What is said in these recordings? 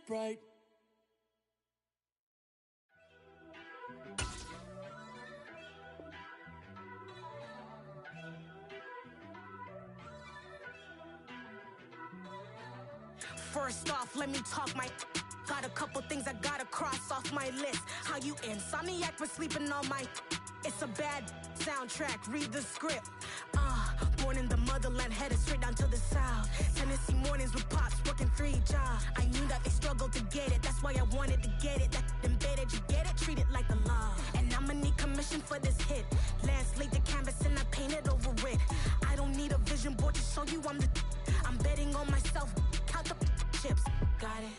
bright. First off, let me talk my... Got a couple things I gotta cross off my list. How you insomniac for sleeping on my... It's a bad soundtrack, read the script. Born in the motherland, headed straight down to the south. Tennessee mornings with pops, working 3 jobs. I knew that they struggled to get it, that's why I wanted to get it. That embedded, you get it, treat it like the law. And I'ma need commission for this hit. Lance laid the canvas and I painted over it. I don't need a vision board to show you I'm the... I'm betting on myself, count the chips. Got it.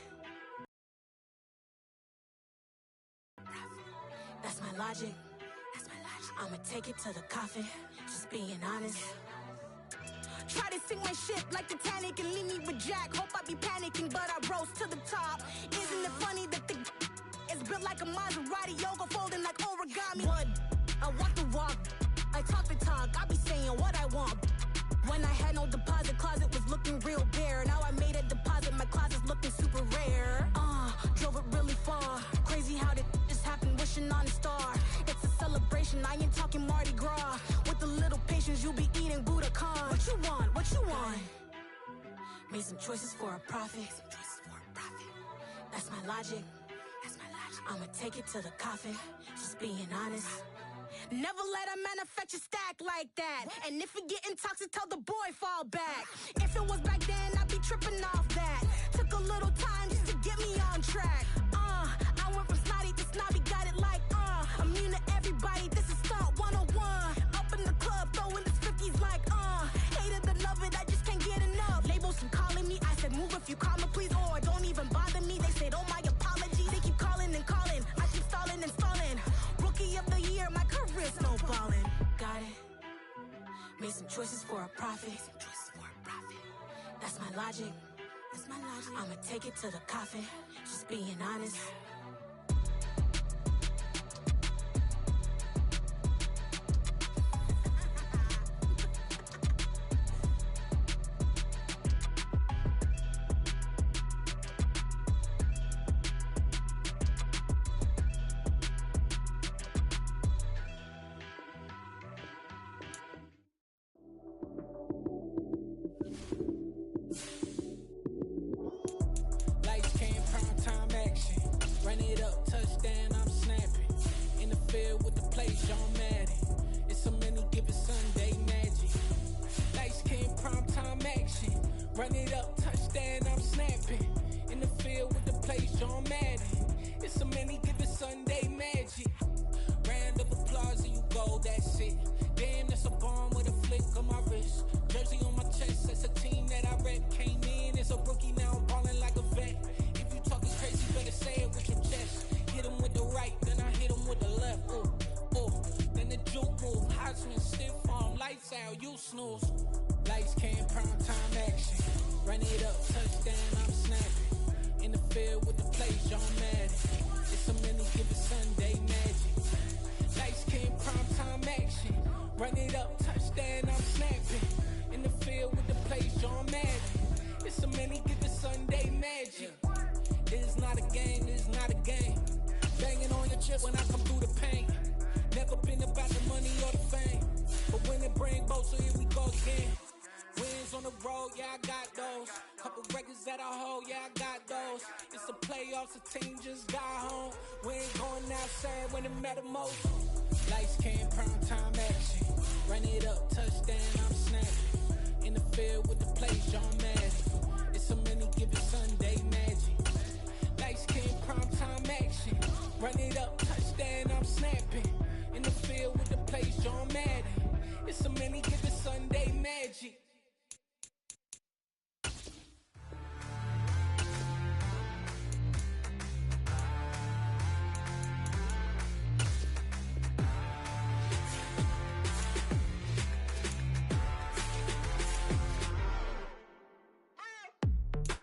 That's my logic. I'ma take it to the coffin, just being honest. Try to sink my ship like Titanic and leave me with Jack. Hope I be panicking, but I rose to the top. Isn't it funny that the is built like a Maserati, yoga folding like origami? What? I walk the walk, I talk the talk, I be saying what I want. When I had no deposit, closet was looking real bare. Now I made a deposit, my closet's looking super rare. Drove it really far. Crazy how did just happen, wishing on a star. It's a celebration, I ain't talking Mardi Gras. With a little patience, you'll be eating Budokan. What you want? What you want? Made some choices for a profit. That's my logic. I'ma take it to the coffin, just being honest. Never let a manufacture stack like that. And if it getting toxic, tell the boy fall back. If it was back then, I'd be tripping off that. Took a little time just to get me on track. I went from snotty to snobby, got it like, immune to everybody, this is stunt 101. Up in the club, throwing the 50s like, hate it or love it, I just can't get enough. Labels from calling me, I said move if you call me please, or don't even bother me. They said, oh my apologies, they keep calling and calling. I keep stalling and stalling. Rookie of the year, my career snowballing. Got it. Made some choices for a profit. That's my logic. I'ma take it to the coffin, just being honest. Run it up, touchdown, I'm snapping. In the field with the plays, John Madden. It's so many, give it Sunday magic. Round of applause and you go, that's it. Damn, that's a bomb with a flick on my wrist. Jersey on my chest, that's a team that I rep. Came in as a rookie, now I'm ballin' like a vet. If you talking crazy, better say it with your chest. Hit him with the right, then I hit him with the left. Then the juke move, Heisman, stiff arm, lights out, you snooze. Lights came, prime time action. Run it up, touchdown, I'm snapping. In the field with the plays, John Madden. It's so many, give it Sunday magic. Lights came, prime time action. Run it up, touchdown, I'm snapping. In the field with the plays, John Madden. It's so many, give it Sunday magic. This is not a game, this is not a game. Banging on your chest when I come through the paint. Never been about the money or the fame. But when it bring both, so here we go again. Wins on the road, yeah, I got those. Couple records that I hold, yeah, I got those. It's the playoffs, the team just got home. We ain't going outside when it matter most. Lights came, prime time action. Run it up, touchdown, I'm snapping. In the field with the plays, John Madden. It's so many, give it Sunday magic. Lights came, prime time action. Run it up, touchdown, I'm snapping. In the field with the plays, John Madden. It's so many, give it Sunday magic.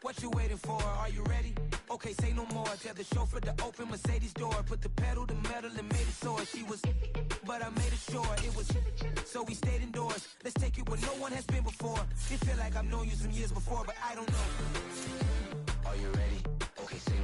What you waiting for? Are you ready? Okay, say no more. Tell the chauffeur to open Mercedes door. Put the pedal to metal and made it soar. She was, but I made it sure it was. So we stayed indoors. Let's take it where no one has been before. It feel like I've known you some years before, but I don't know. Are you ready? Okay, say no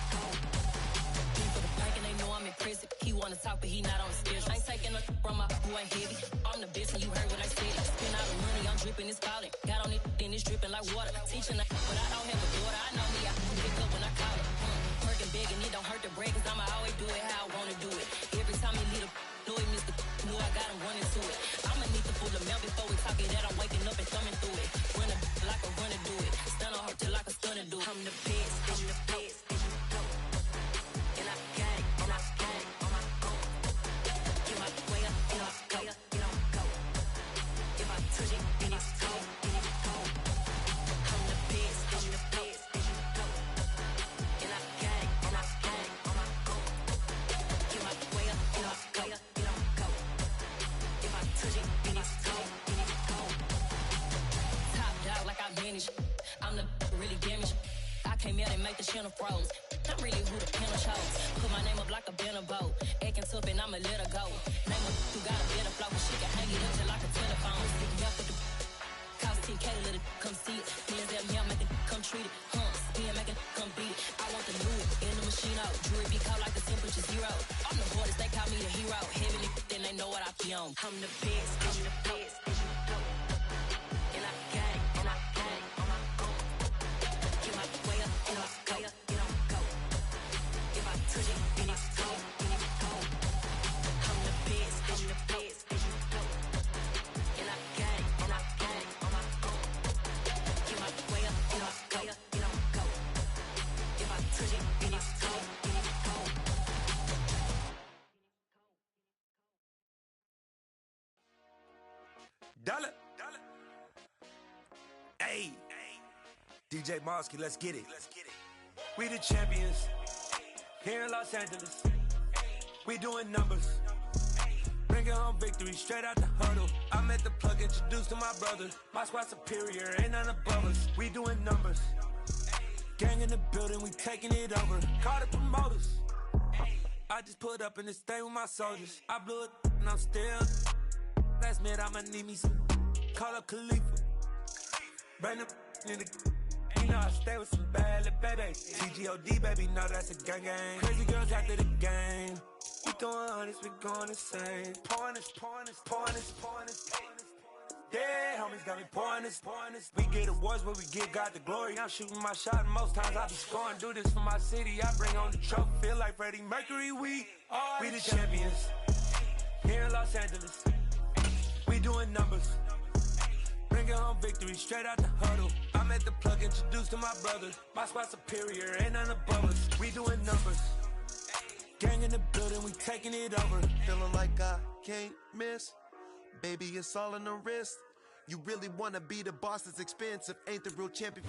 talk, but he not on the stairs. I ain't taking a from my boy heavy. I'm the best, and you heard what I said. Spend all the money, I'm dripping, it's falling. Got on it, then it's dripping like water. Teaching, but I don't have a daughter. I know me, I pick up when I call it. Working big, and it don't hurt to break, cause I'ma always do it how I wanna do it. Every time he lead a know he missed the knew I got him running to it. I'ma need to pull the mail before we talk it that I'm waking up and thumbing through it. Run a like a runner do it. Stun on her till like a stunner do it. I'm the best, I'm the best. And I got it, and I got it on my own. Get my way up, and I go, and I go. If I touch it, then it's cold, then it's cold. I'm the best, I'm the best, and I got it, and I got it on my own. Get my way up, and I go, and I go. If I touch it, then it's cold, then it's cold. Top dog like I manage. I'm the really damaged. I came out and make the channel froze. I'm really who the panel chose. Put my name up like a banner boat. Acting tough and I'ma let her go. Name her who got a better flow, but she can hang it up just like a telephone. Sticking up with the cost 10K to let it come see it. Hands at me, I make it come treat it. Spin, make it come beat it. I want the new in the machine out. Jewelry be caught like the temperature zero. I'm the hardest, they call me the hero. Heavenly, then they know what I be on. I'm the best, I'm the best. And I got it, and I got it on my own. Get my way up, and I go, and I go. If I touch it, then it's cold, then it's cold. I'm the best, I'm the best. And I got it, and I got it on my own. Get my way up, and I go, and I go. If I touch it, then it's cold, then it's cold. Dollar. Hey. DJ Mosky, let's get it. We the champions here in Los Angeles. We doing numbers. Bringing home victory straight out the huddle. I'm at the plug, introduced to my brother. My squad superior, ain't none above us. We doing numbers. Gang in the building, we taking it over. Call the promoters. I just put up in this thing with my soldiers. I blew it and I'm still. Last minute I'ma need me some. Call up Khalifa. Bring them in the. You know I stay with some bad little baby. TGOD baby, know that's a gang gang. Crazy girls after the game. We throwing hundreds, we going insane. Pouring this. Yeah, homies got me pouring this. We get awards, but we give God the glory. I'm shooting my shot, and most times I be scoring. Do this for my city, I bring on the trophy. Feel like Freddie Mercury, we the champions. Here in Los Angeles, we doing numbers. Bringing home victory straight out the huddle. I'm at the plug, introduced to my brother. My squad superior, ain't none above us. We doing numbers. Gang in the building, we taking it over. Feeling like I can't miss. Baby, it's all in the wrist. You really want to be the boss, it's expensive. Ain't the real champion.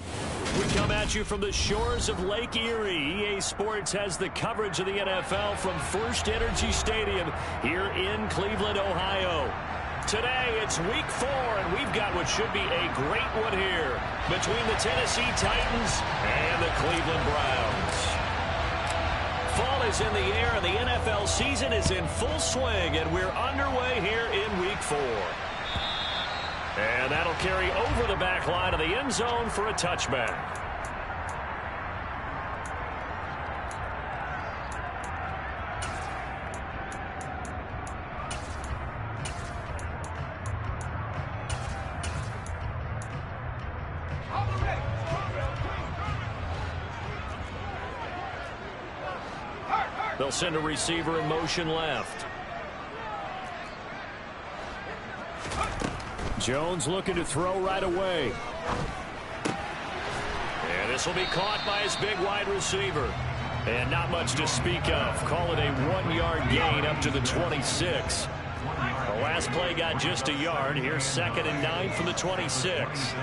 We come at you from the shores of Lake Erie. EA Sports has the coverage of the NFL from First Energy Stadium here in Cleveland, Ohio. Today, it's week 4, and we've got what should be a great one here between the Tennessee Titans and the Cleveland Browns. Fall is in the air, and the NFL season is in full swing, and we're underway here in week 4. And that'll carry over the back line of the end zone for a touchback. They'll send a receiver in motion left. Jones looking to throw right away. And this will be caught by his big wide receiver. And not much to speak of. Call it a 1-yard gain up to the 26. The last play got just a yard. Here's 2nd and 9 from the 26.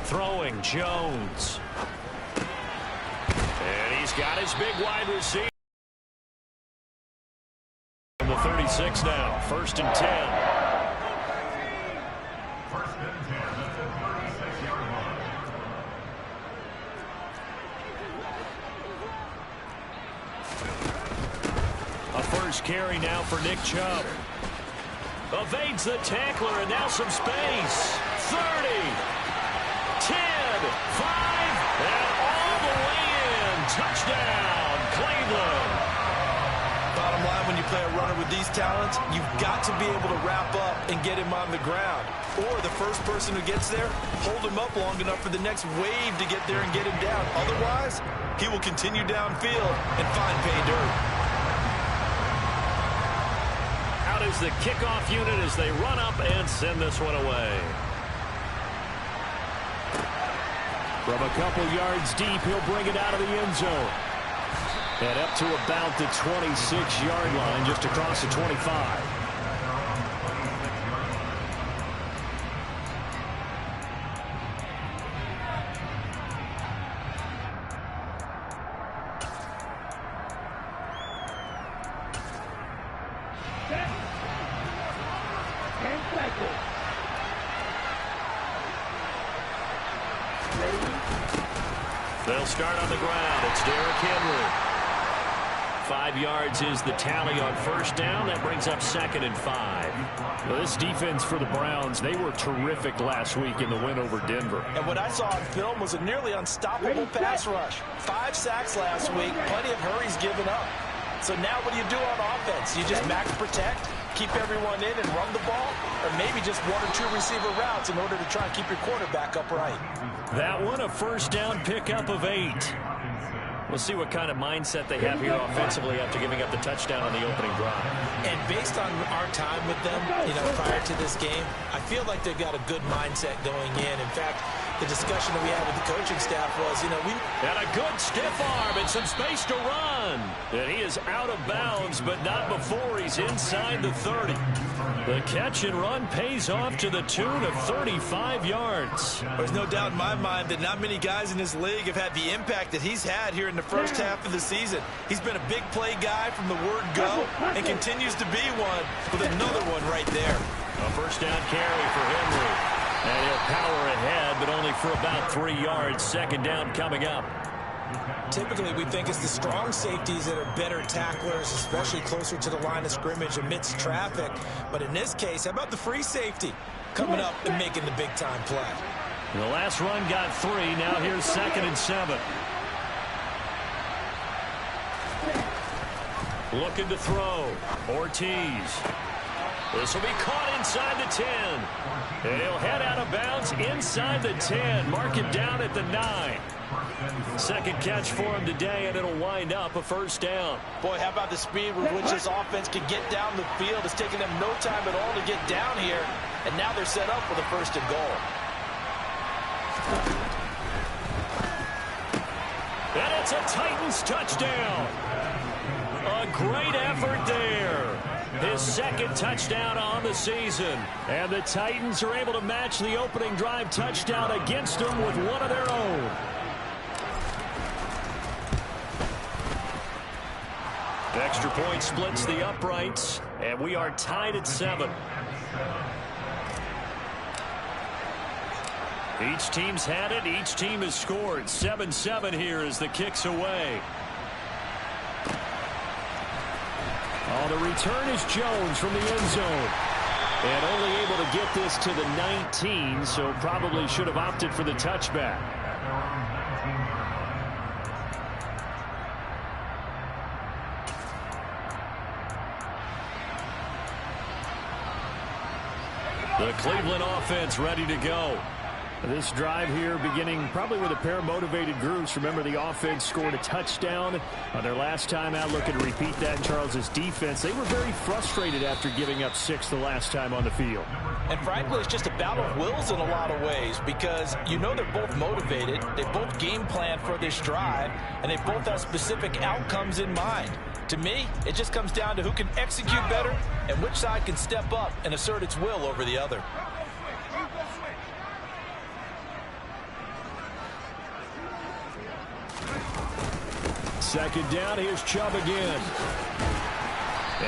Throwing Jones. And he's got his big wide receiver. From the 36 now. 1st and 10. A first carry now for Nick Chubb. Evades the tackler, and now some space. 30, 10, 5, and all the way in. Touchdown, Cleveland. Bottom line, when you play a runner with these talents, you've got to be able to wrap up and get him on the ground. Or the first person who gets there, hold him up long enough for the next wave to get there and get him down. Otherwise, he will continue downfield and find pay dirt. Out is the kickoff unit as they run up and send this one away. From a couple yards deep, he'll bring it out of the end zone. And up to about the 26-yard line, just across the 25. They'll start on the ground. It's Derrick Henry. 5 yards is the tally on first down. That brings up 2nd and 5. Well, this defense for the Browns, they were terrific last week in the win over Denver. And what I saw on film was a nearly unstoppable pass rush. 5 sacks last week, plenty of hurries given up. So now what do you do on offense? You just max protect, keep everyone in and run the ball, or maybe just 1 or 2 receiver routes in order to try and keep your quarterback upright. That one, a first down pickup of 8. We'll see what kind of mindset they have here offensively after giving up the touchdown on the opening drive. And based on our time with them, prior to this game, I feel like they've got a good mindset going in. In fact, the discussion that we had with the coaching staff was, we got a good stiff arm and some space to run. And he is out of bounds, but not before he's inside the 30. The catch and run pays off to the tune of 35 yards. There's no doubt in my mind that not many guys in this league have had the impact that he's had here in the first half of the season. He's been a big play guy from the word go and continues to be one with another one right there. A first down carry for Henry. And he'll power ahead, but only for about 3 yards. 2nd down coming up. Typically, we think it's the strong safeties that are better tacklers, especially closer to the line of scrimmage amidst traffic. But in this case, how about the free safety coming up and making the big-time play? The last run got 3. Now here's 2nd and 7. Looking to throw. Ortiz. This will be caught inside the 10. And he'll head out of bounds inside the 10. Mark it down at the 9. Second catch for him today, and it'll wind up a first down. Boy, how about the speed with which this offense can get down the field? It's taken them no time at all to get down here, and now they're set up for the 1st and goal. And it's a Titans touchdown. A great effort there. His 2nd touchdown on the season. And the Titans are able to match the opening drive touchdown against them with one of their own. Extra point splits the uprights, and we are tied at 7. Each team's had it. Each team has scored. 7-7 here as the kick's away. Oh, the return is Jones from the end zone. And only able to get this to the 19, so probably should have opted for the touchback. The Cleveland offense ready to go. This drive here beginning probably with a pair of motivated groups. Remember, the offense scored a touchdown on their last time out. Looking to repeat that in Charles's defense. They were very frustrated after giving up 6 the last time on the field. And frankly, it's just a battle of wills in a lot of ways because they're both motivated. They both game plan for this drive, and they both have specific outcomes in mind. To me, it just comes down to who can execute better and which side can step up and assert its will over the other. Second down, here's Chubb again.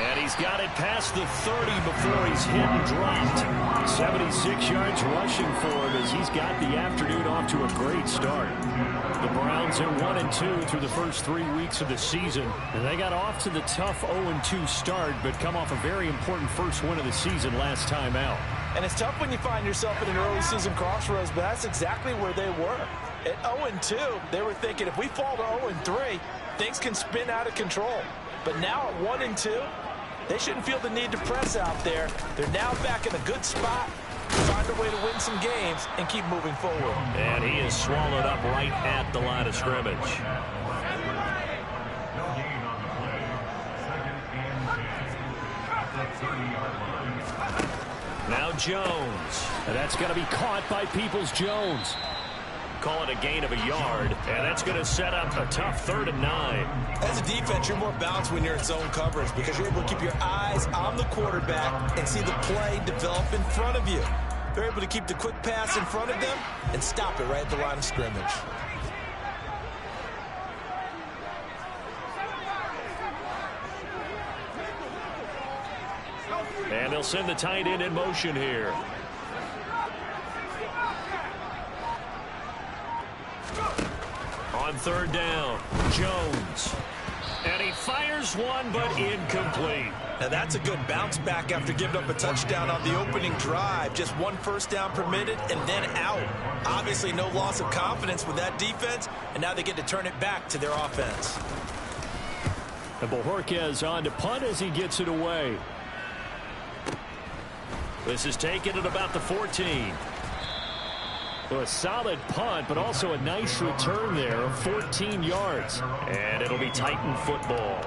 And he's got it past the 30 before he's hit and dropped. 76 yards rushing for him as he's got the afternoon off to a great start. The Browns are 1-2 through the first 3 weeks of the season. And they got off to the tough 0-2 start, but come off a very important first win of the season last time out. And it's tough when you find yourself in an early season crossroads, but that's exactly where they were. At 0-2, they were thinking if we fall to 0-3, things can spin out of control. But now at 1-2, they shouldn't feel the need to press out there. They're now back in a good spot, find a way to win some games, and keep moving forward. And he is swallowed up right at the line of scrimmage. Now Jones. And that's going to be caught by Peoples-Jones. Call it a gain of a yard, and that's going to set up a tough 3rd and 9. As a defense, you're more balanced when you're in zone coverage because you're able to keep your eyes on the quarterback and see the play develop in front of you. They're able to keep the quick pass in front of them and stop it right at the line of scrimmage. And they'll send the tight end in motion here. On 3rd down, Jones. And he fires one, but incomplete. Now that's a good bounce back after giving up a touchdown on the opening drive. Just 1 first down permitted and then out. Obviously no loss of confidence with that defense, and now they get to turn it back to their offense. And Bojorquez on to punt as he gets it away. This is taken at about the 14. So a solid punt, but also a nice return there of 14 yards. And it'll be Titan football.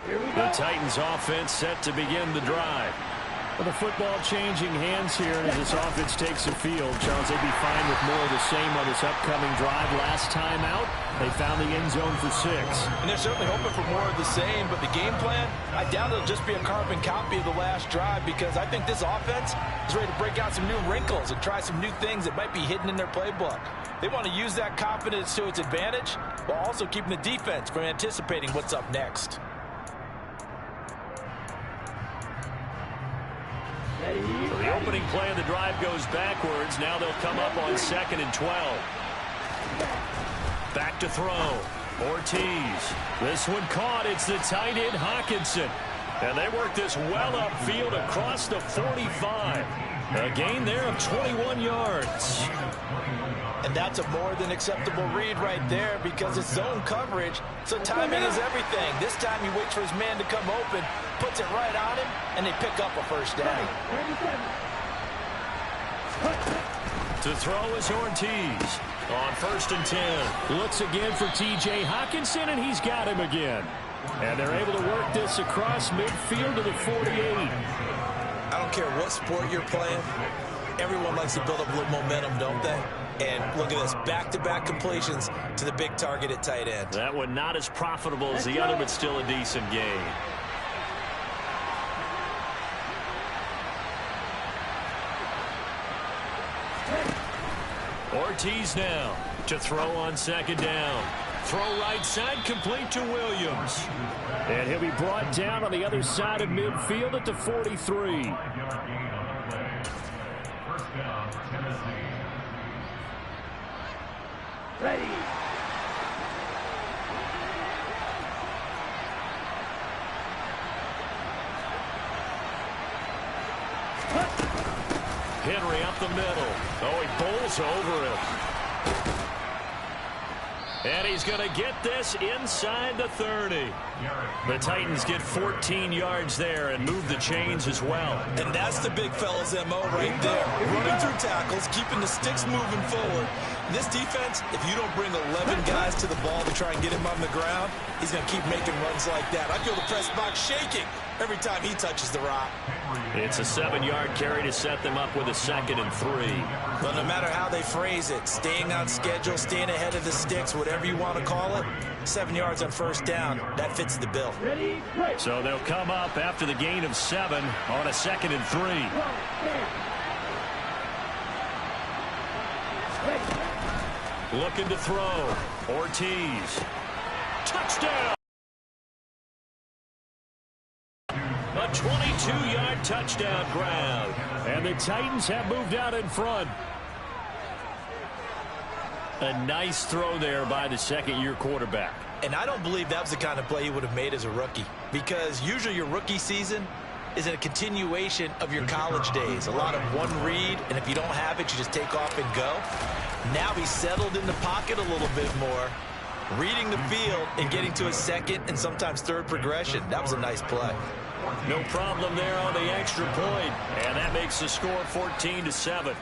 The Titans offense set to begin the drive. With the football changing hands here, and as this offense takes the field, Charles, they'd be fine with more of the same on this upcoming drive. Last time out, they found the end zone for 6. And they're certainly hoping for more of the same, but the game plan, I doubt it'll just be a carbon copy of the last drive because I think this offense is ready to break out some new wrinkles and try some new things that might be hidden in their playbook. They want to use that confidence to its advantage while also keeping the defense from anticipating what's up next. So the opening play of the drive goes backwards. Now they'll come up on 2nd and 12. Back to throw. Ortiz. This one caught. It's the tight end, Hockenson. And they work this well upfield across the 45. A gain there of 21 yards. And that's a more than acceptable read right there because it's zone coverage, so timing is everything. This time he waits for his man to come open, puts it right on him, and they pick up a first down. To throw is Ortiz on 1st and 10. Looks again for T.J. Hockenson, and he's got him again. And they're able to work this across midfield to the 48. I don't care what sport you're playing. Everyone likes to build up a little momentum, don't they? And look at this, back-to-back completions to the big target at tight end. That one not as profitable as the other, but still a decent gain. Ortiz now to throw on 2nd down. Throw right side, complete to Williams. And he'll be brought down on the other side of midfield at the 43. Ready. Henry up the middle. Oh, he bowls over it. And he's going to get this inside the 30. The Titans get 14 yards there and move the chains as well. And that's the big fella's MO right there. Running through tackles, keeping the sticks moving forward. This defense, if you don't bring 11 guys to the ball to try and get him on the ground, he's going to keep making runs like that. I feel the press box shaking every time he touches the rock. It's a 7-yard carry to set them up with a 2nd and 3. But no matter how they phrase it, staying on schedule, staying ahead of the sticks, whatever you want to call it, 7 yards on 1st down, that fits the bill. So they'll come up after the gain of 7 on a 2nd and 3. Looking to throw. Ortiz. Touchdown! A 22-yard touchdown grab. And the Titans have moved out in front. A nice throw there by the second-year quarterback. And I don't believe that was the kind of play he would have made as a rookie, because usually your rookie season is a continuation of your college days. A lot of one read, and if you don't have it, you just take off and go. Now he's settled in the pocket a little bit more, reading the field and getting to his second and sometimes third progression. That was a nice play. No problem there on the extra point, and that makes the score 14-7.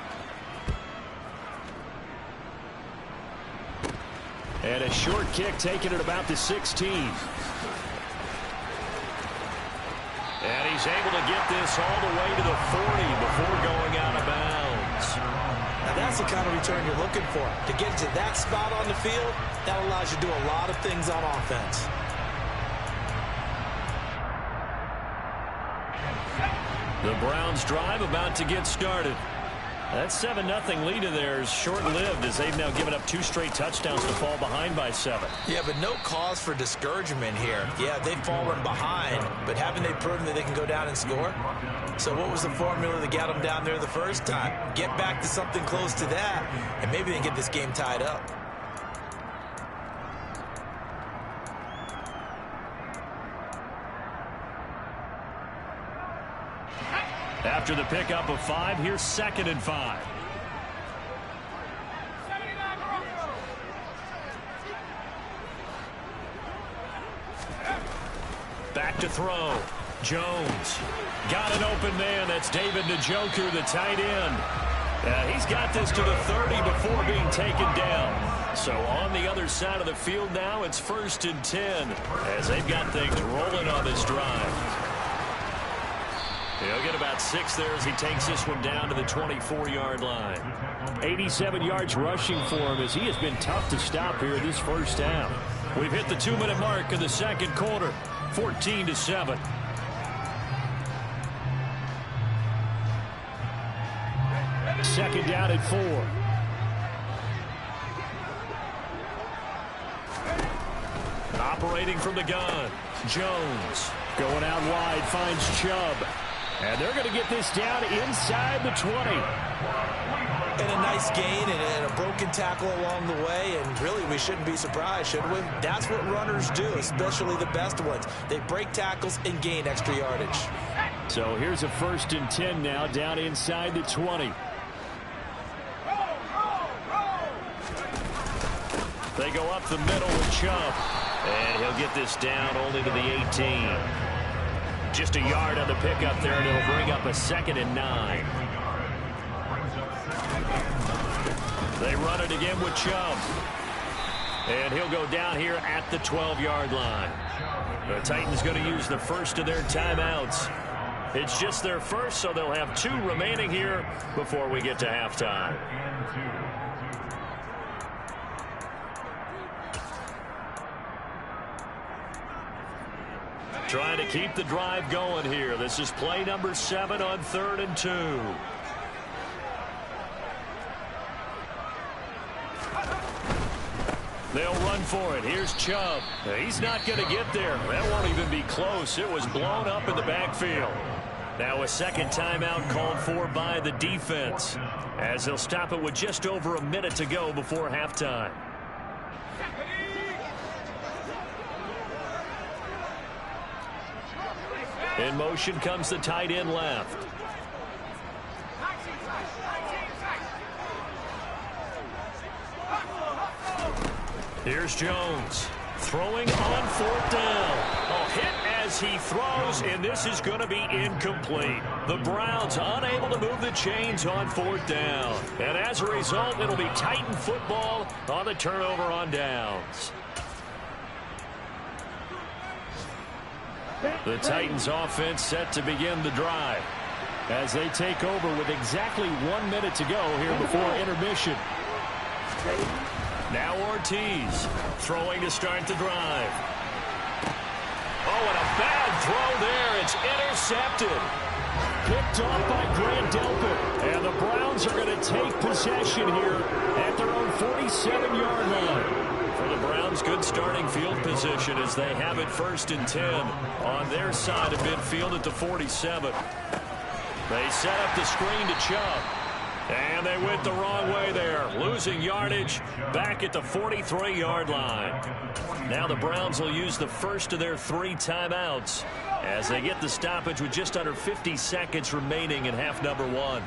And a short kick taken at about the 16. And he's able to get this all the way to the 40 before going out of bounds. Now that's the kind of return you're looking for. To get to that spot on the field, that allows you to do a lot of things on offense. The Browns drive about to get started. That 7-0 lead of theirs short-lived as they've now given up 2 straight touchdowns to fall behind by 7. Yeah, but no cause for discouragement here. Yeah, they've fallen behind, but haven't they proven that they can go down and score? So what was the formula that got them down there the first time? Get back to something close to that, and maybe they can get this game tied up. After the pickup of 5, here's 2nd and 5. Back to throw. Jones. Got an open man. That's David Njoku, the tight end. He's got this to the 30 before being taken down. So on the other side of the field now, it's 1st and 10 as they've got things rolling on this drive. He'll get about 6 there as he takes this one down to the 24-yard line. 87 yards rushing for him as he has been tough to stop here this first half. We've hit the 2-minute mark in the second quarter, 14-7. Second down at 4. Operating from the gun, Jones going out wide, finds Chubb. And they're going to get this down inside the 20. And a nice gain and a broken tackle along the way. And really, we shouldn't be surprised, should we? That's what runners do, especially the best ones. They break tackles and gain extra yardage. So here's a 1st and 10 now down inside the 20. They go up the middle with Chubb. And he'll get this down only to the 18. Just a yard on the pickup there, and it'll bring up a 2nd and 9. They run it again with Chubb. And he'll go down here at the 12-yard line. The Titans going to use the first of their timeouts. It's just their first, so they'll have 2 remaining here before we get to halftime. Trying to keep the drive going here. This is play number 7 on 3rd and 2. They'll run for it. Here's Chubb. He's not going to get there. That won't even be close. It was blown up in the backfield. Now a second timeout called for by the defense, as they'll stop it with just over a minute to go before halftime. In motion comes the tight end left. Here's Jones throwing on 4th down. A hit as he throws, and this is going to be incomplete. The Browns unable to move the chains on 4th down. And as a result, it'll be Titan football on the turnover on downs. The Titans offense set to begin the drive as they take over with exactly 1 minute to go here before intermission. Now Ortiz throwing to start the drive. Oh, and a bad throw there. It's intercepted. picked off by Grant Delpit. And the Browns are going to take possession here at their own 47-yard line. For the Browns, good starting field position as they have it 1st and 10 on their side of midfield at the 47. They set up the screen to Chubb. And they went the wrong way there, losing yardage back at the 43-yard line. Now the Browns will use the first of their 3 timeouts as they get the stoppage with just under 50 seconds remaining in half number 1.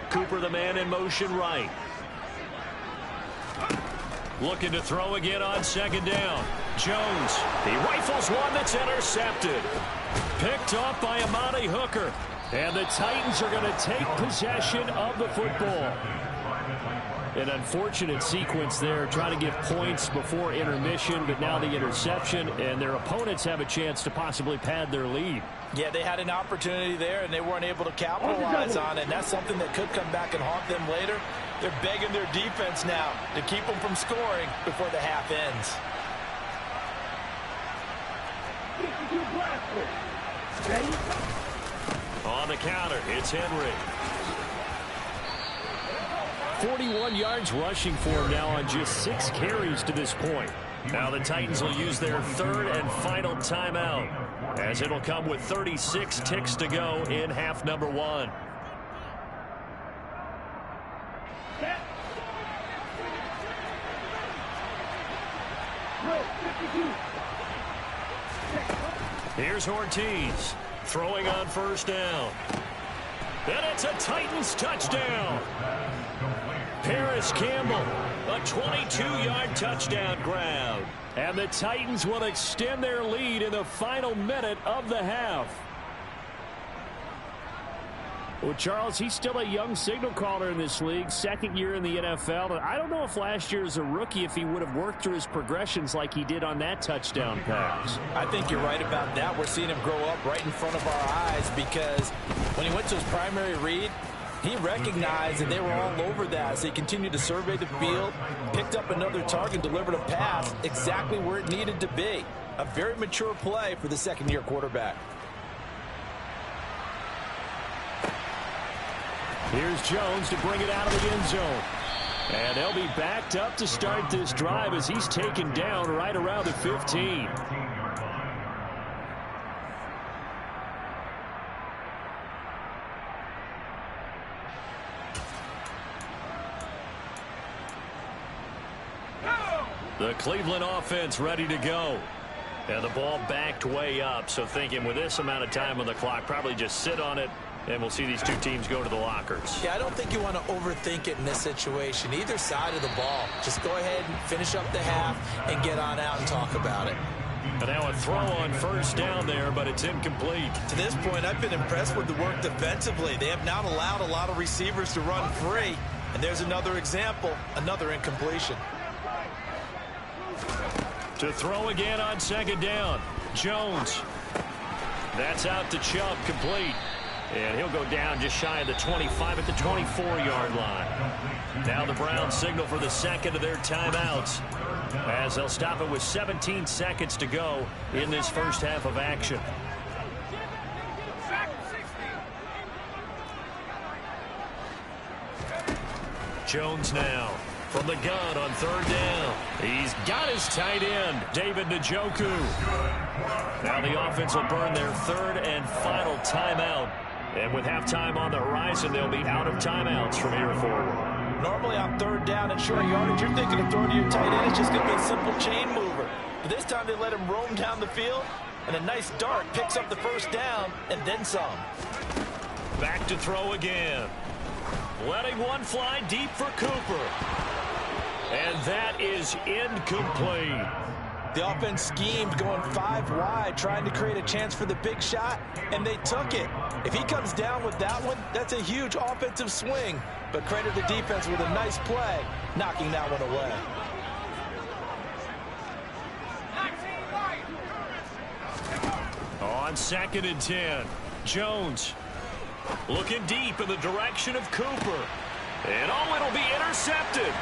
Cooper, the man in motion right. Looking to throw again on 2nd down. Jones, he rifles one that's intercepted. Picked off by Amani Hooker. And the Titans are going to take possession of the football. An unfortunate sequence there, trying to get points before intermission, but now the interception, and their opponents have a chance to possibly pad their lead. Yeah, they had an opportunity there, and they weren't able to capitalize on it, and that's something that could come back and haunt them later. They're begging their defense now to keep them from scoring before the half ends. On the counter, it's Henry. 41 yards rushing for him now on just 6 carries to this point. Now the Titans will use their 3rd and final timeout, as it'll come with 36 ticks to go in half number 1. Here's Ortiz throwing on 1st down. And it's a Titans touchdown. Paris Campbell, a 22-yard touchdown grab. And the Titans will extend their lead in the final minute of the half. Well, Charles, he's still a young signal caller in this league, 2nd year in the NFL. And I don't know if last year as a rookie, if he would have worked through his progressions like he did on that touchdown pass. I think you're right about that. We're seeing him grow up right in front of our eyes, because when he went to his primary read, he recognized that they were all over that. So he continued to survey the field, picked up another target, delivered a pass exactly where it needed to be. A very mature play for the 2nd-year quarterback. Here's Jones to bring it out of the end zone. And they'll be backed up to start this drive as he's taken down right around the 15. The Cleveland offense ready to go. And the ball backed way up, so thinking with this amount of time on the clock, probably just sit on it, and we'll see these 2 teams go to the lockers. Yeah, I don't think you want to overthink it in this situation. Either side of the ball. Just go ahead and finish up the half and get on out and talk about it. And now a throw on 1st down there, but it's incomplete. To this point, I've been impressed with the work defensively. They have not allowed a lot of receivers to run free. And there's another example, another incompletion. To throw again on 2nd down. Jones. That's out to Chubb, complete. And he'll go down just shy of the 25 at the 24-yard line. Now the Browns signal for the 2nd of their timeouts, as they'll stop it with 17 seconds to go in this first half of action. Jones now from the gun on 3rd down. He's got his tight end, David Njoku. Now the offense will burn their 3rd and final timeout. And with halftime on the horizon, they'll be out of timeouts from here forward. Normally on 3rd down and short yardage, you're thinking of throwing to your tight end. It's just going to be a simple chain mover. But this time they let him roam down the field, and a nice dart picks up the 1st down and then some. Back to throw again. Letting one fly deep for Cooper. And that is incomplete. The offense schemed going 5 wide, trying to create a chance for the big shot, and they took it. If he comes down with that one, that's a huge offensive swing. But credit the defense with a nice play, knocking that one away. On 2nd and 10, Jones looking deep in the direction of Cooper. And oh, it'll be intercepted.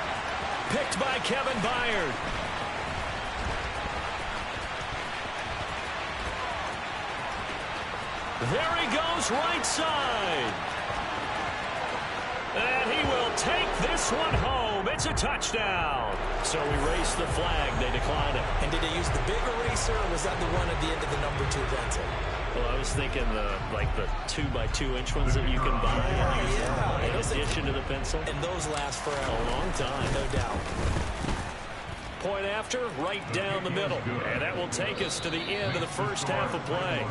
Picked by Kevin Byard. There he goes, right side. And he will take this one home. It's a touchdown. So we race the flag. They decline it. And did they use the big eraser, or was that the one at the end of the number 2 pencil? Well, I was thinking the 2x2-inch ones that you can buy in addition to the pencil. And those last forever. A long time. No doubt. Point after, right down the middle. And that will take us to the end of the first half of play.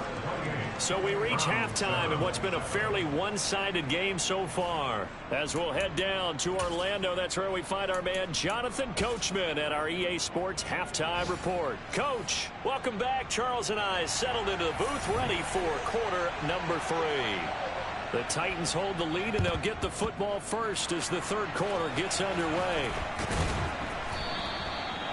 So we reach halftime in what's been a fairly one-sided game so far. As we'll head down to Orlando, that's where we find our man Jonathan Coachman at our EA Sports Halftime Report. Coach, welcome back. Charles and I settled into the booth, ready for quarter number 3. The Titans hold the lead, and they'll get the football first as the third quarter gets underway.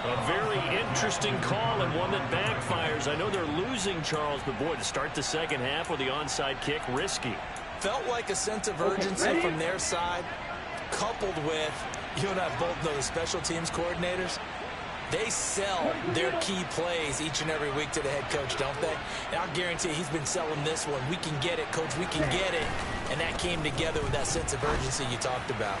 A very interesting call and one that backfires. I know they're losing, Charles, but boy, to start the second half with the onside kick, risky. Felt like a sense of urgency from their side, coupled with, you and I both know the special teams coordinators. They sell their key plays each and every week to the head coach, don't they? And I'll guarantee he's been selling this one. We can get it, coach, we can get it. And that came together with that sense of urgency you talked about.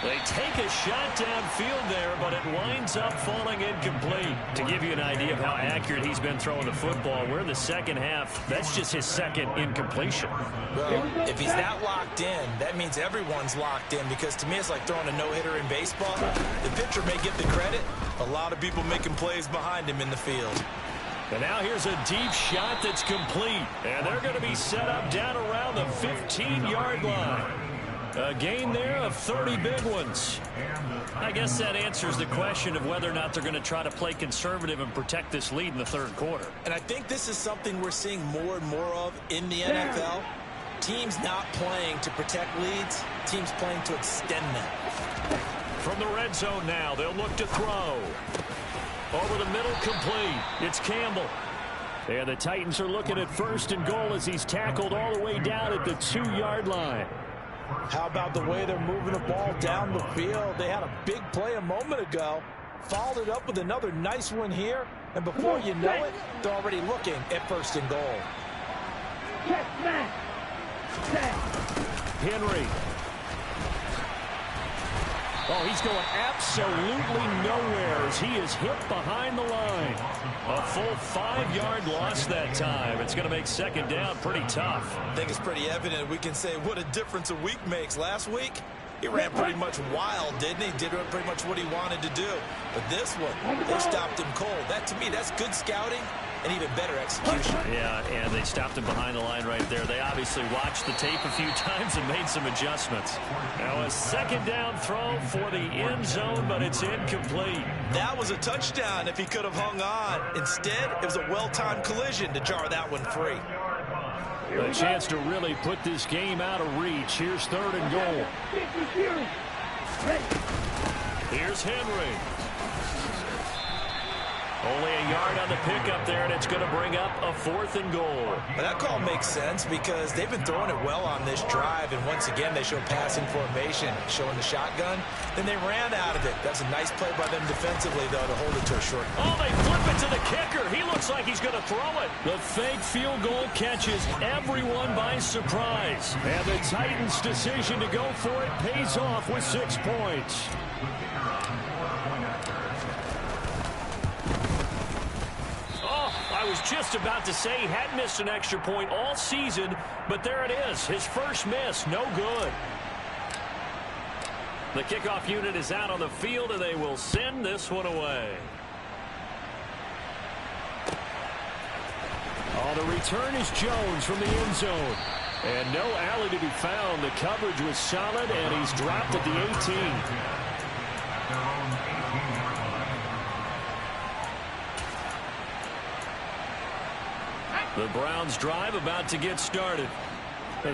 They take a shot downfield there, but it winds up falling incomplete. To give you an idea of how accurate he's been throwing the football, we're in the second half. That's just his second incompletion. Well, if he's that locked in, that means everyone's locked in, because to me it's like throwing a no-hitter in baseball. The pitcher may get the credit. A lot of people making plays behind him in the field. And now here's a deep shot that's complete. And they're going to be set up down around the 15-yard line. A gain there of 30 big ones. I guess that answers the question of whether or not they're going to try to play conservative and protect this lead in the third quarter. And I think this is something we're seeing more and more of in the NFL. Teams not playing to protect leads, teams playing to extend them. From the red zone now, they'll look to throw. Over the middle, complete. It's Campbell. And the Titans are looking at 1st and goal as he's tackled all the way down at the 2-yard line. How about the way they're moving the ball down the field? They had a big play a moment ago, followed it up with another nice one here, and before you know it, they're already looking at 1st and goal. Henry. Oh, he's going absolutely nowhere as he is hit behind the line. A full 5-yard loss that time. It's going to make second down pretty tough. I think it's pretty evident. We can say what a difference a week makes. Last week, he ran pretty much wild, didn't he? Did pretty much what he wanted to do. But this one, they stopped him cold. That, to me, that's good scouting and even better execution. Yeah, and they stopped him behind the line right there. They obviously watched the tape a few times and made some adjustments. Now a second down throw for the end zone, but it's incomplete. That was a touchdown if he could have hung on. Instead, it was a well-timed collision to jar that one free. A chance to really put this game out of reach. Here's 3rd and goal. Here's Henry. Only a yard on the pickup there, and it's going to bring up a 4th and goal. Well, that call makes sense because they've been throwing it well on this drive, and once again they show passing formation, showing the shotgun. Then they ran out of it. That's a nice play by them defensively, though, to hold it to a short. Oh, they flip it to the kicker. He looks like he's going to throw it. The fake field goal catches everyone by surprise. And the Titans' decision to go for it pays off with 6 points. I was just about to say he hadn't missed an extra point all season, but there it is. His first miss, no good. The kickoff unit is out on the field, and they will send this one away. Oh, the return is Jones from the end zone. And no alley to be found. The coverage was solid, and he's dropped at the 18. The Browns drive about to get started.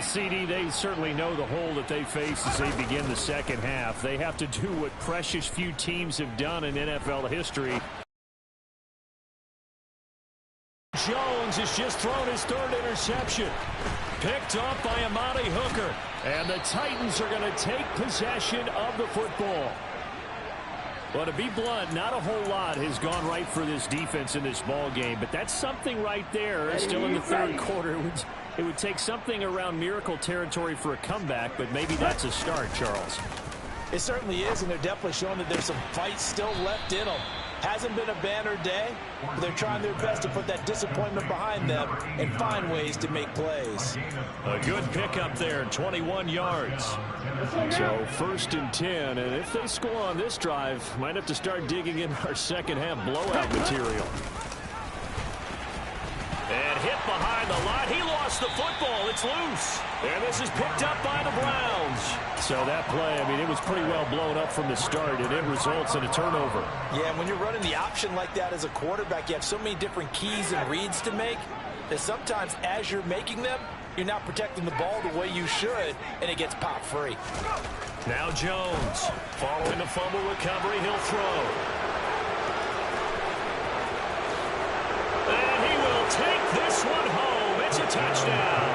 CD, they certainly know the hole that they face as they begin the second half. They have to do what precious few teams have done in NFL history. Jones has just thrown his 3rd interception. Picked up by Amani Hooker. And the Titans are going to take possession of the football. Well, to be blunt, not a whole lot has gone right for this defense in this ball game, but that's something right there. Still in the third quarter. It would take something around miracle territory for a comeback, but maybe that's a start, Charles. It certainly is, and they're definitely showing that there's some fight still left in them. Hasn't been a banner day, but they're trying their best to put that disappointment behind them and find ways to make plays. A good pickup there, 21 yards. So 1st and 10, and if they score on this drive, might have to start digging in our second half blowout material. And hit behind the line. He lost the football. It's loose. And this is picked up by the Browns. So that play, I mean, it was pretty well blown up from the start, and it results in a turnover. Yeah, and when you're running the option like that as a quarterback, you have so many different keys and reads to make that sometimes as you're making them, you're not protecting the ball the way you should, and it gets popped free. Now Jones, following the fumble recovery, he'll throw. And he will take this one home. It's a touchdown.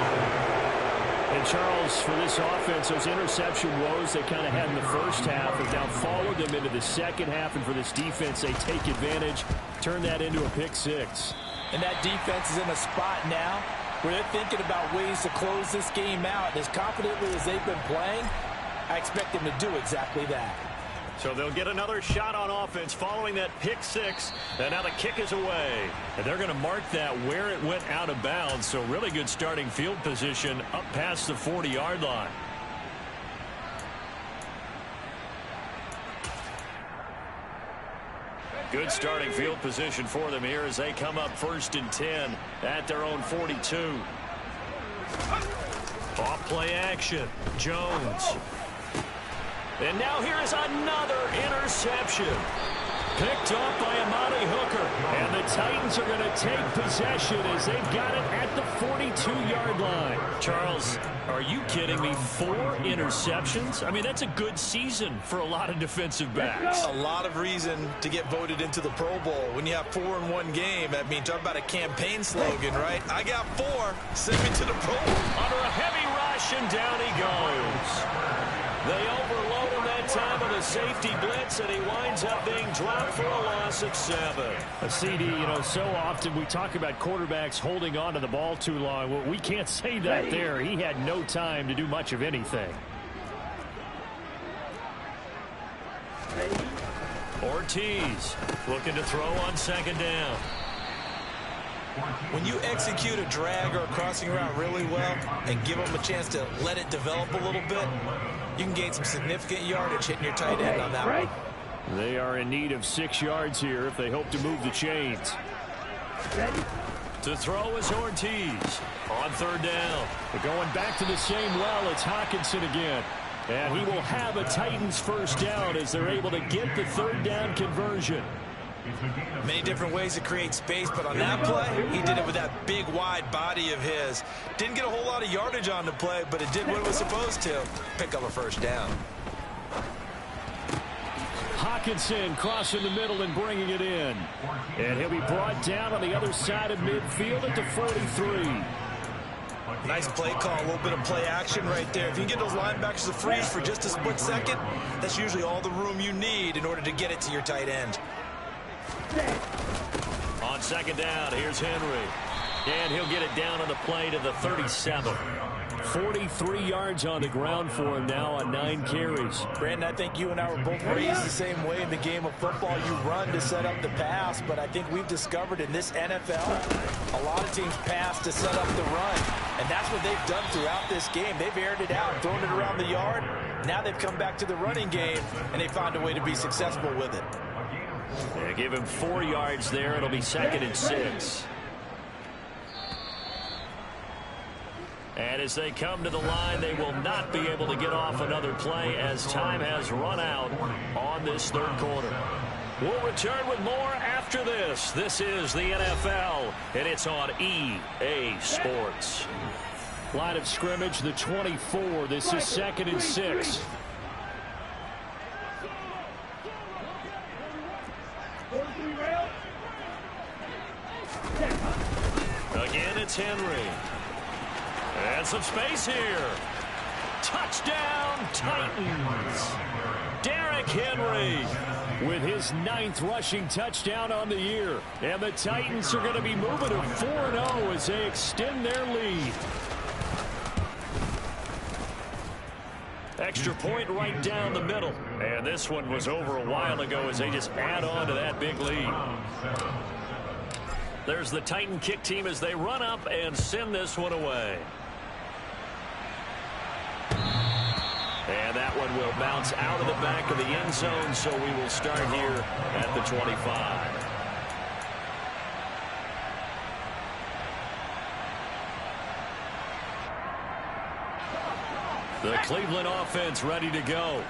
And Charles, for this offense, those interception woes they kind of had in the first half have now followed them into the second half. And for this defense, they take advantage, turn that into a pick six. And that defense is in a spot now where they're thinking about ways to close this game out. As confidently as they've been playing, I expect them to do exactly that. So they'll get another shot on offense following that pick six. And now the kick is away. And they're going to mark that where it went out of bounds. So really good starting field position up past the 40-yard line. Good starting field position for them here as they come up 1st and 10 at their own 42. Off play action. Jones. And now here is another interception. Picked off by Amani Hooker. And the Titans are going to take possession as they've got it at the 42-yard line. Charles, are you kidding me? 4 interceptions? I mean, that's a good season for a lot of defensive backs. A lot of reason to get voted into the Pro Bowl. When you have 4 in one game, I mean, talk about a campaign slogan, right? I got 4. Send me to the Pro Bowl. Under a heavy rush, and down he goes. They overload him that time with a safety blitz, and he winds up being dropped for a loss of 7. A CD, you know, so often we talk about quarterbacks holding on to the ball too long. Well, we can't say that there. He had no time to do much of anything. Ortiz looking to throw on 2nd down. When you execute a drag or a crossing route really well and give them a chance to let it develop a little bit, you can gain some significant yardage hitting your tight end on that one. They are in need of 6 yards here if they hope to move the chains. To throw is Ortiz on 3rd down. But going back to the same well, it's Hockenson again. And he will have a Titans 1st down as they're able to get the 3rd down conversion. Many different ways to create space, but on that play, he did it with that big, wide body of his. Didn't get a whole lot of yardage on the play, but it did what it was supposed to. Pick up a 1st down. Hockenson crossing the middle and bringing it in. And he'll be brought down on the other side of midfield at the 43. Nice play call, a little bit of play action right there. If you can get those linebackers to freeze for just a split second, that's usually all the room you need in order to get it to your tight end. On 2nd down, here's Henry. And he'll get it down on the play to the 37. 43 yards on the ground for him now on 9 carries. Brandon, I think you and I were both raised the same way in the game of football. You run to set up the pass, but I think we've discovered in this NFL, a lot of teams pass to set up the run. And that's what they've done throughout this game. They've aired it out, thrown it around the yard. Now they've come back to the running game, and they found a way to be successful with it. They give him 4 yards there. It'll be 2nd and 6. And as they come to the line, they will not be able to get off another play as time has run out on this 3rd quarter. We'll return with more after this. This is the NFL, and it's on EA Sports. Line of scrimmage, the 24. This is 2nd and 6. Again, it's Henry. And some space here. Touchdown, Titans. Derrick Henry with his 9th rushing touchdown on the year. And the Titans are going to be moving to 4-0 as they extend their lead. Extra point right down the middle. And this one was over a while ago as they just add on to that big lead. There's the Titan kick team as they run up and send this one away. And that one will bounce out of the back of the end zone, so we will start here at the 25. The Cleveland offense ready to go.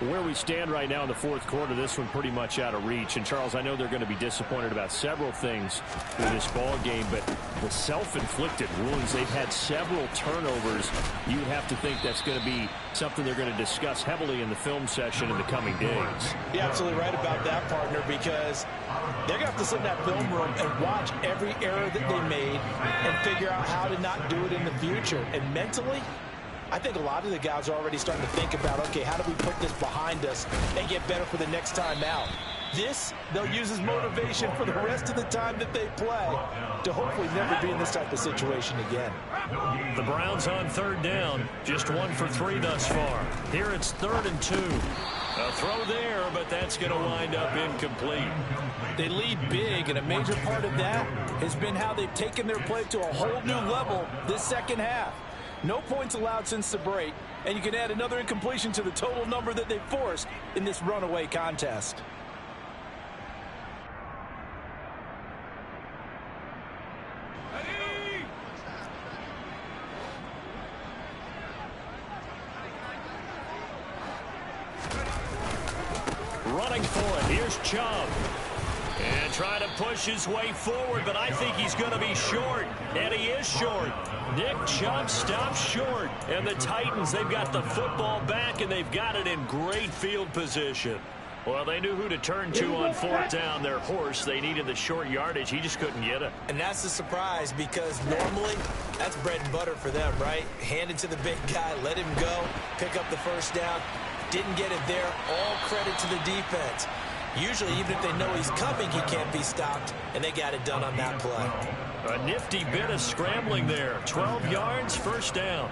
Where we stand right now in the fourth quarter, this one pretty much out of reach. And, Charles, I know they're going to be disappointed about several things in this ball game, but the self-inflicted wounds, they've had several turnovers. You would have to think that's going to be something they're going to discuss heavily in the film session in the coming days. You're absolutely right about that, partner, because they're going to have to sit in that film room and watch every error that they made and figure out how to not do it in the future. And mentally, I think a lot of the guys are already starting to think about, okay, how do we put this behind us and get better for the next time out? This, they'll use as motivation for the rest of the time that they play to hopefully never be in this type of situation again. The Browns on third down, just 1 for 3 thus far. Here it's 3rd and 2. A throw there, but that's going to wind up incomplete. They lead big, and a major part of that has been how they've taken their play to a whole new level this second half. No points allowed since the break, and you can add another incompletion to the total number that they forced in this runaway contest. Running for it, here's Chubb. And trying to push his way forward, but I think he's going to be short. And he is short. Nick Chubb stops short. And the Titans, they've got the football back, and they've got it in great field position. Well, they knew who to turn to on 4th down. Their horse, they needed the short yardage. He just couldn't get it. And that's the surprise, because normally that's bread and butter for them, right? Hand it to the big guy, let him go, pick up the first down. Didn't get it there. All credit to the defense. Usually, even if they know he's coming, he can't be stopped, and they got it done on that play. A nifty bit of scrambling there. 12 yards, first down.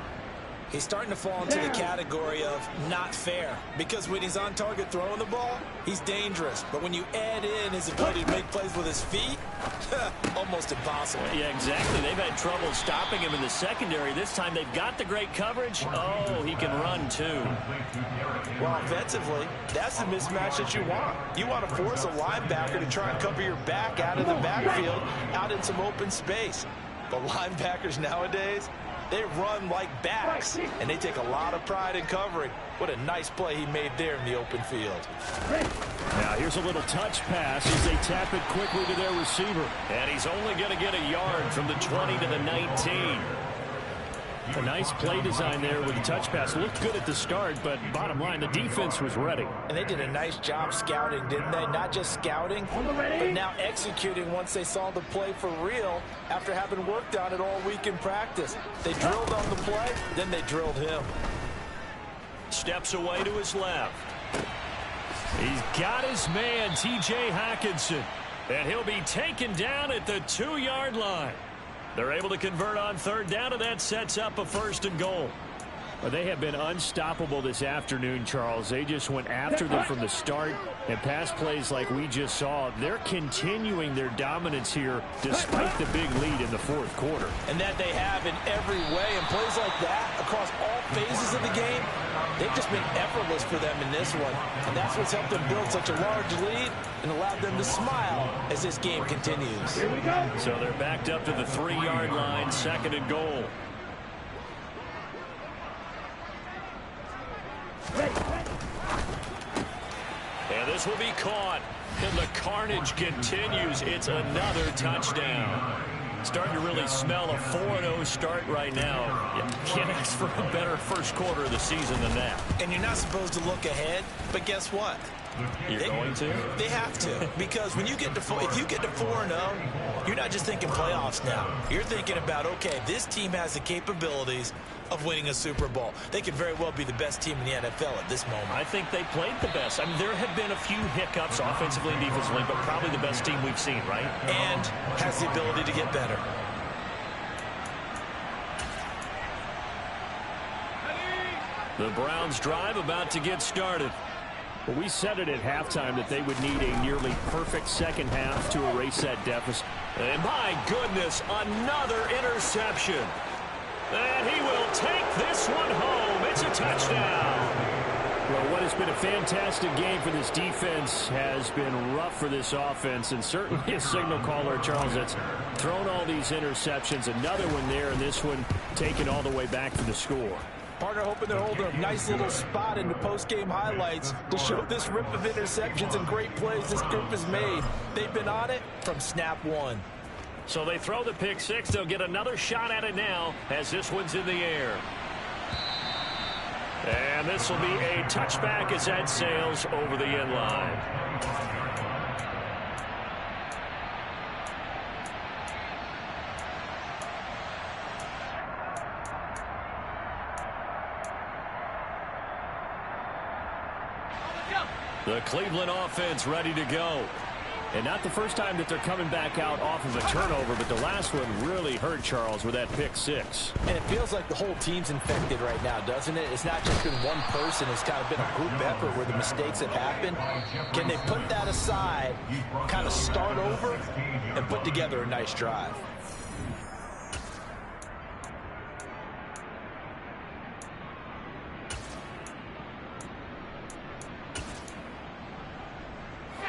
He's starting to fall into the category of not fair, because when he's on target throwing the ball, he's dangerous. But when you add in his ability to make plays with his feet, almost impossible. Yeah, exactly. They've had trouble stopping him in the secondary. This time they've got the great coverage. Oh, he can run too. Well, offensively, that's the mismatch that you want. You want to force a linebacker to try and cover your back out of the backfield, out in some open space. But linebackers nowadays, they run like backs, and they take a lot of pride in covering. What a nice play he made there in the open field. Now here's a little touch pass as they tap it quickly to their receiver. And he's only going to get a yard from the 20 to the 19. A nice play design there with the touch pass. Looked good at the start, but bottom line, the defense was ready. And they did a nice job scouting, didn't they? Not just scouting, but now executing once they saw the play for real after having worked on it all week in practice. They drilled on the play, then they drilled him. Steps away to his left. He's got his man, T.J. Hockenson, and he'll be taken down at the 2-yard line. They're able to convert on 3rd down, and that sets up a 1st and goal. Well, they have been unstoppable this afternoon, Charles. They just went after them from the start, and pass plays like we just saw. They're continuing their dominance here despite the big lead in the 4th quarter. And that they have in every way, and plays like that across all phases of the game, they've just been effortless for them in this one. And that's what's helped them build such a large lead and allowed them to smile as this game continues. Here we go. So they're backed up to the 3-yard line, 2nd and goal. And this will be caught. And the carnage continues. It's another touchdown. Starting to really smell a 4-0 start right now. You can't ask for a better first quarter of the season than that. And you're not supposed to look ahead, but guess what? You're going to? They have to, because when you get to if you get to 4-0, you're not just thinking playoffs now. You're thinking about, okay, this team has the capabilities of winning a Super Bowl. They could very well be the best team in the NFL at this moment. I think they played the best. I mean, there have been a few hiccups offensively and defensively, but probably the best team we've seen, right? And has the ability to get better. The Browns drive about to get started. Well, we said it at halftime that they would need a nearly perfect second half to erase that deficit. And my goodness, another interception. And he will take this one home. It's a touchdown. Well, what has been a fantastic game for this defense has been rough for this offense, and certainly a signal caller, Charles, that's thrown all these interceptions. Another one there, and this one taken all the way back for the score. Partner hoping they're holding a nice little spot in the post-game highlights to show this rip of interceptions and great plays this group has made. They've been on it from snap one. So they throw the pick six. They'll get another shot at it now as this one's in the air. And this will be a touchback as that sails over the end line. The Cleveland offense ready to go. And not the first time that they're coming back out off of a turnover, but the last one really hurt, Charles, with that pick six. And it feels like the whole team's infected right now, doesn't it? It's not just been one person. It's kind of been a group effort where the mistakes have happened. Can they put that aside, kind of start over, and put together a nice drive?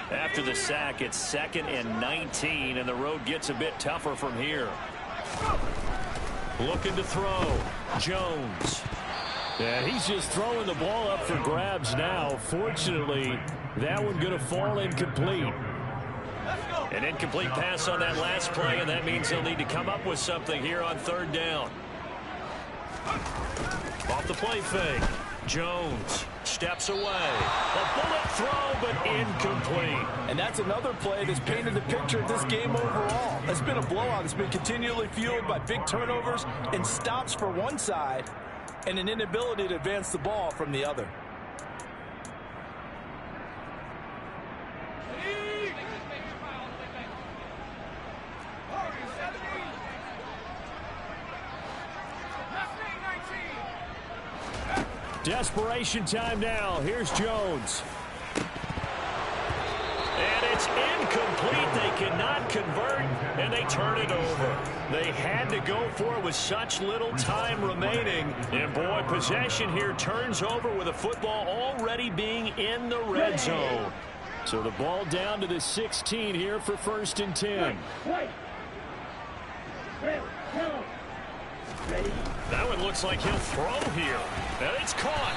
After the sack, it's 2nd and 19, and the road gets a bit tougher from here. Looking to throw. Jones. Yeah, he's just throwing the ball up for grabs now. Fortunately, that one going to fall incomplete. An incomplete pass on that last play, and that means they'll need to come up with something here on 3rd down. Off the play fake. Jones steps away. A bullet throw, but incomplete. And that's another play that's painted the picture of this game overall. It's been a blowout. It's been continually fueled by big turnovers and stops for one side and an inability to advance the ball from the other. Desperation time now. Here's Jones. And it's incomplete. They cannot convert, and they turn it over. They had to go for it with such little time remaining. And, boy, possession here turns over with the football already being in the red zone. So the ball down to the 16 here for 1st and 10. That one looks like he'll throw here. And it's caught.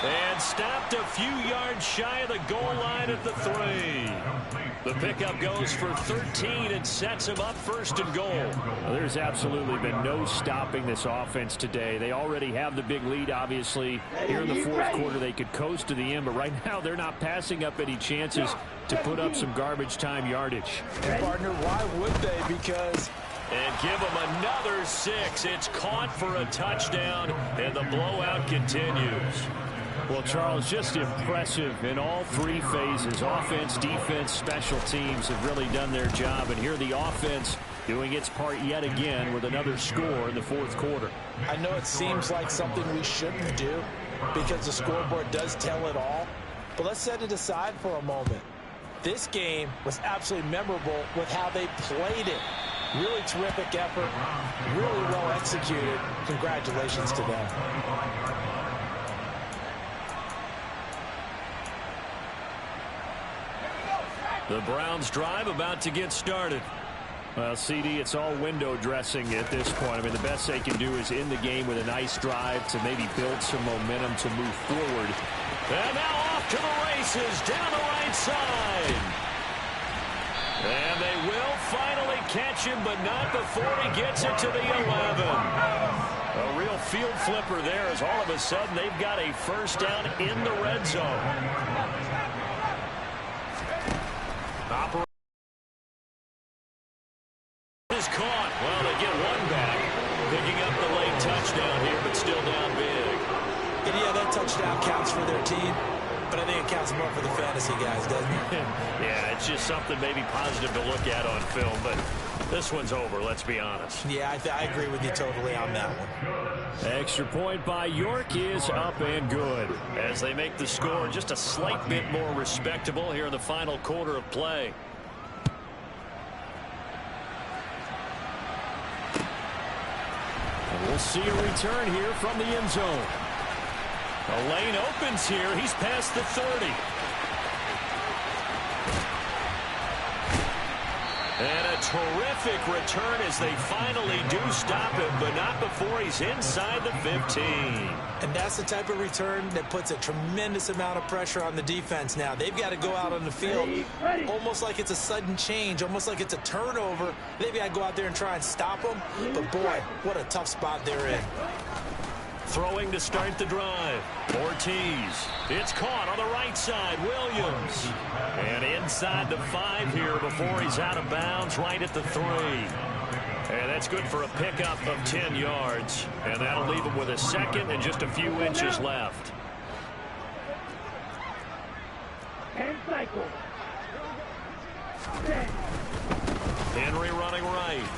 And stopped a few yards shy of the goal line at the 3. The pickup goes for 13 and sets him up 1st and goal. Well, there's absolutely been no stopping this offense today. They already have the big lead, obviously. Here in the 4th quarter, they could coast to the end, but right now they're not passing up any chances to put up some garbage time yardage. And, partner, why would they? Because... And give him another 6. It's caught for a touchdown, and the blowout continues. Well, Charles, just impressive in all 3 phases. Offense, defense, special teams have really done their job. And here the offense doing its part yet again with another score in the 4th quarter. I know it seems like something we shouldn't do because the scoreboard does tell it all. But let's set it aside for a moment. This game was absolutely memorable with how they played it. Really terrific effort, really well executed. Congratulations to them. The Browns drive about to get started. Well, CD, it's all window dressing at this point. I mean, the best they can do is end the game with a nice drive to maybe build some momentum to move forward. And now off to the races down the right side. And they will finally catch him, but not before he gets it to the 11. A real field flipper there as all of a sudden they've got a 1st down in the red zone. is caught. Well, they get one back. Picking up the late touchdown here, but still down big. And yeah, that touchdown counts for their team, but I think it counts more for the fantasy guys, doesn't it? Yeah, it's just something maybe positive to look at on film, but this one's over, let's be honest. Yeah, I agree with you totally on that one. Extra point by York is up and good. As they make the score just a slight bit more respectable here in the final quarter of play. And we'll see a return here from the end zone. The lane opens here. He's past the 30. And a terrific return as they finally do stop him, but not before he's inside the 15. And that's the type of return that puts a tremendous amount of pressure on the defense now. They've got to go out on the field almost like it's a sudden change, almost like it's a turnover. They've got to go out there and try and stop them. But, boy, what a tough spot they're in. Throwing to start the drive. Ortiz. It's caught on the right side. Williams. And inside the 5 here before he's out of bounds right at the 3. And that's good for a pickup of 10 yards. And that'll leave him with a second and just a few inches left. Henry running right.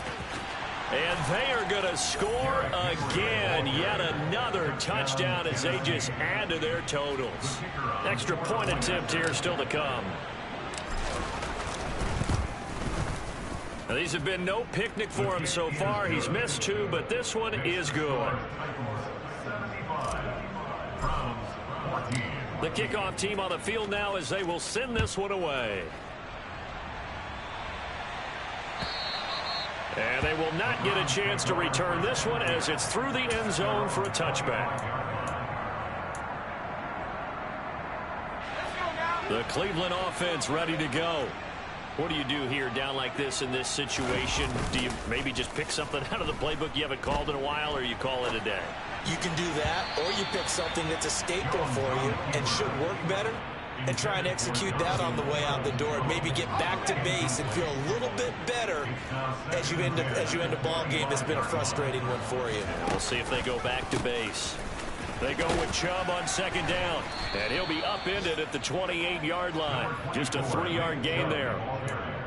And they are going to score again. Yet another touchdown as they just add to their totals. Extra point attempt here still to come. Now, these have been no picnic for him so far. He's missed 2, but this one is good. The kickoff team on the field now as they will send this one away. And they will not get a chance to return this one as it's through the end zone for a touchback. The Cleveland offense ready to go. What do you do here down like this in this situation? Do you maybe just pick something out of the playbook you haven't called in a while, or you call it a day? You can do that, or you pick something that's a staple for you and should work better and try and execute that on the way out the door and maybe get back to base and feel a little bit better as you end a ball game that's been a frustrating one for you. We'll see if they go back to base. They go with Chubb on second down, and he'll be upended at the 28-yard line. Just a 3-yard gain there.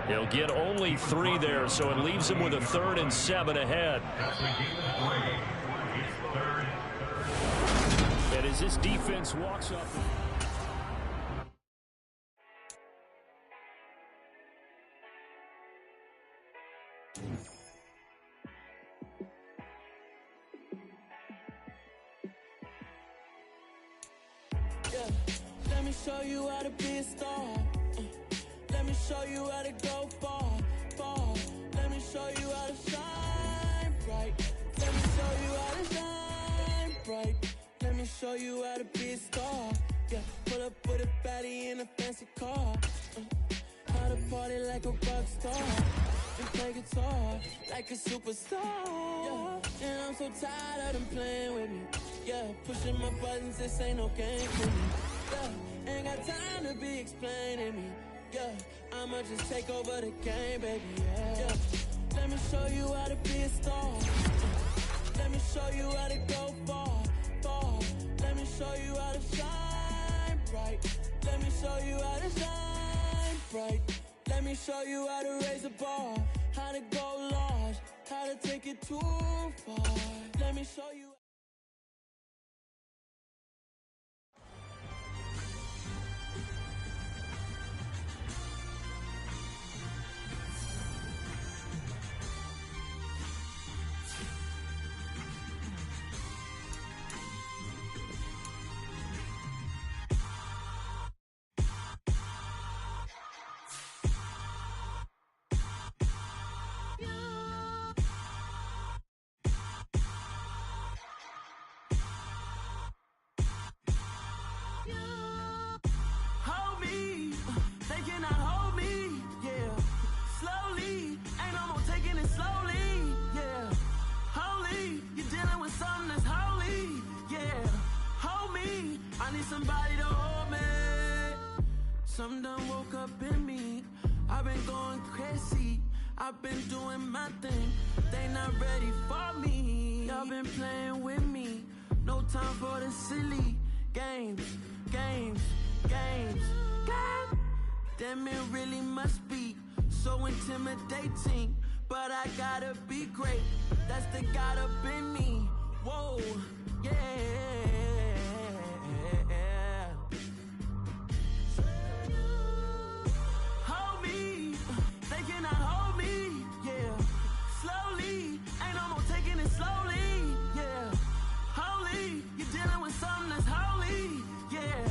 He'll get only 3 there, so it leaves him with a 3rd and 7 ahead. And as this defense walks up... Let me show you how to be a star. Let me show you how to go far, far. Let me show you how to shine bright. Let me show you how to shine bright. Let me show you how to be a star. Yeah, pull up with a baddie in a fancy car. How to party like a rock star. And play guitar like a superstar. Yeah, and I'm so tired of them playing with me. Yeah, pushing my buttons, this ain't no game for me. Yeah, ain't got time to be explaining me. Yeah, I'ma just take over the game, baby. Yeah, let me show you how to be a star. Let me show you how to go far, far. Let me show you how to shine bright. Let me show you how to shine bright. Let me show you how to raise a bar, how to go large, how to take it too far. Let me show you. Somebody to hold me. Something done woke up in me. I've been going crazy. I've been doing my thing, they not ready for me. Y'all been playing with me, no time for the silly games. Damn, it really must be so intimidating, but I gotta be great, that's the God up in me. Whoa, yeah. Hold me, they cannot hold me, yeah. Slowly, ain't no more taking it slowly, yeah. Holy, you're dealing with something that's holy, yeah.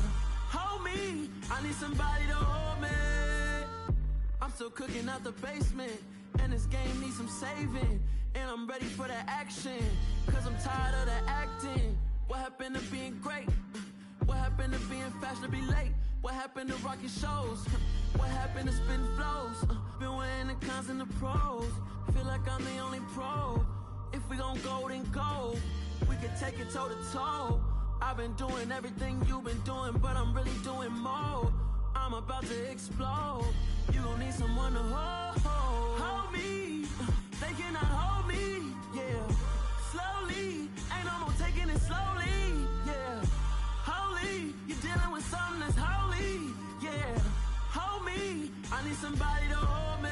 Hold me, I need somebody to hold me. I'm still cooking out the basement, and this game needs some saving. And I'm ready for the action, cause I'm tired of the acting. What happened to being great? What happened to being fashionably late? What happened to rocking shows? What happened to spitting flows? Been weighing the cons and the pros. Feel like I'm the only pro. If we gon' go, then go. We can take it toe to toe. I've been doing everything you've been doing, but I'm really doing more. I'm about to explode. You gon' need someone to hold me. They cannot hold me, yeah. Slowly, ain't no more taking it slowly, yeah. Holy, you're dealing with something that's holy, yeah. Hold me, I need somebody to hold me.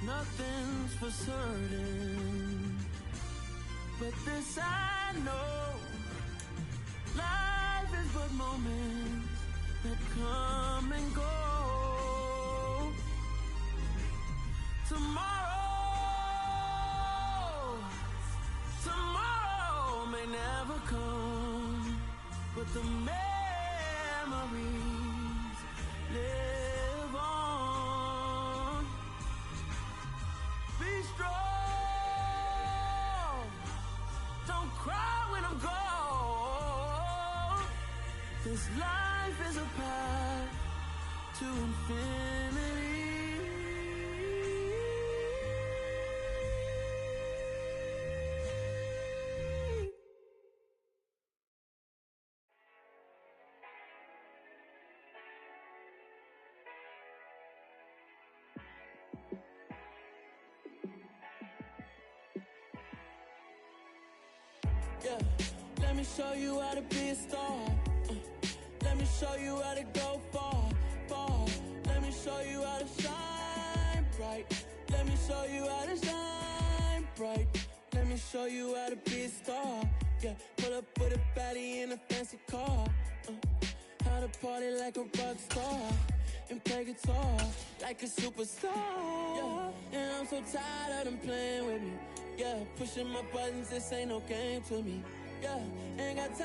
Nothing's for certain, but this I know. Life is but moments that come and go. Tomorrow may never come, but the memories live on. Be strong, don't cry when I'm gone. This life is a path to infinity. Yeah, let me show you how to be a star. Let me show you how to go far. Let me show you how to shine bright. Let me show you how to shine bright. Let me show you how to be a star. Yeah, pull up with a baddie in a fancy car. How to party like a rock star and play guitar like a superstar. Yeah, and I'm so tired of them playing with me. Yeah, pushing my buttons, this ain't no game to me. Yeah, ain't got time.